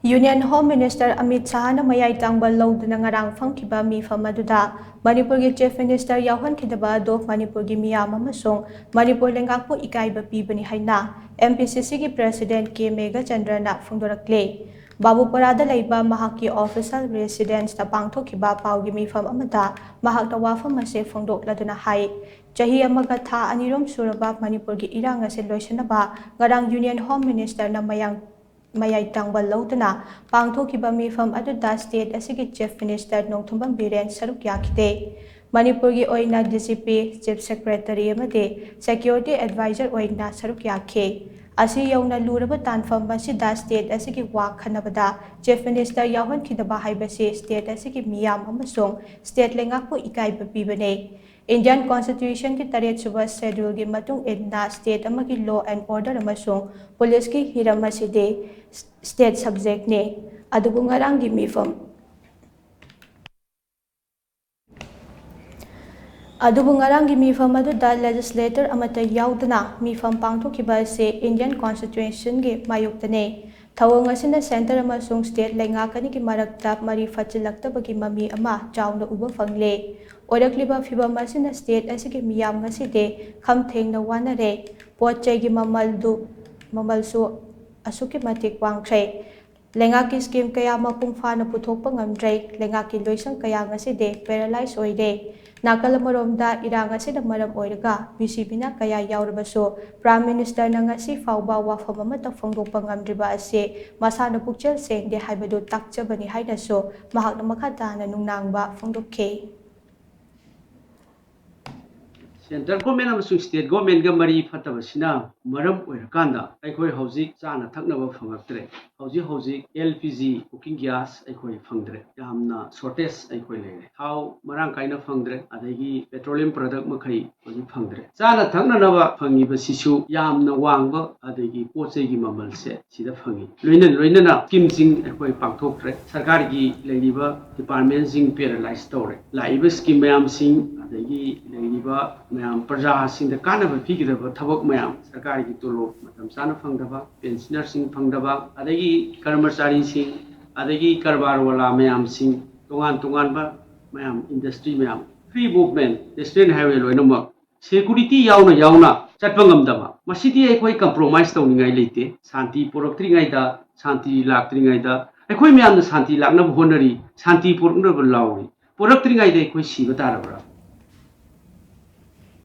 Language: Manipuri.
Union Home Minister Amit Shah na mayai tangbal louduna ngarang phamkhiba Meepham aduda Manipur ki Chief Minister Yaohankhidaba do Manipur ki Meeyam amasung Manipur Leingak Ikaiba Pibani haina MPCC ki President K Meghachandra na phongdorakli Babuparada laiba mahaki official residence ta pangthokhiba paugi Meepham amada mahak na wafam ase phongdokladuna hai chahi amaga tha anirom suraba Manipur ki irang ase loisanaba ngarang Union Home Minister na mayai tangbal louduna pangthokhiba Meepham aduda state asigi Chief Minister Nongthumbam Biren saruk yakite Manipur ki oina DCP Chief Secretary amade Security Advisor oina saruk yakhe asi yauna luraba tanfam masida state asigi wa khanabada Chief Minister Yaohankhidaba haibasi state asigi Meeyam amasung state Leingak Ikaiba Pibani Indian Constitution ki 3 suba schedule ki matung inna state amagi law and order amasung police ki hiram aside state subject ne adubu ngarang gi Meepham aduda legislator amata yaudana Meepham pangthokhiba se Indian Constitution gi mayuktane thawang asina center amasung state Leingak ani ki marakta mari fachilaktabagi mami ama chauna uba fangle orakliba phibam asina state asigi Meeyam ngaside khamthengna wanare pochai gi mamalsu asuki matik wangkhre Leingak ki scheme kaya mapung fana puthokpa ngamdrai Leingak ki loisang kaya ngaside paralyze oide Nakalamaromda irang asina maram oiraga BCP na kaya yaurabaso Prime Minister na ngasi fauba wafam amata phongdokpa ngamdriba ase masana pukchel sengde haibadu takchabani haina so mahak na makhatana nungnangba phongdokhe Central government amasung state government ga mari phatabasina maram oirakanda aikoi hojik chana thaknaba phangaktre hojik LPG cooking gas aikoi phangdre yamna shortage aikoi lere thau marang kaina phangdre adagi petroleum product makhai hojik phangdre chana thaknaba phangi basisu yamna wangba adagi pochai gi mamal se sida phangi loinana scheme jing aikoi pangthoktre sarkar gi leiriba department jing paralyze tore laiba scheme mayam sing adagi leiriba mayam praja sing da kana ba phigidaba thabak mayam sarkar gi tolo matam sana phangdaba pensioner sing phangdaba adagi karmachari sing adagi karbar wala mayam sing tongan ba mayam industry mayam free movement national highway loinama security yauna chatpa ngamdaba masidi aikoi compromise tawningai leite santi poroktringai da santi laktringai da aikoi mayam na santi lakna honari santi porokna lawi poroktringai da aikoi siba tarabra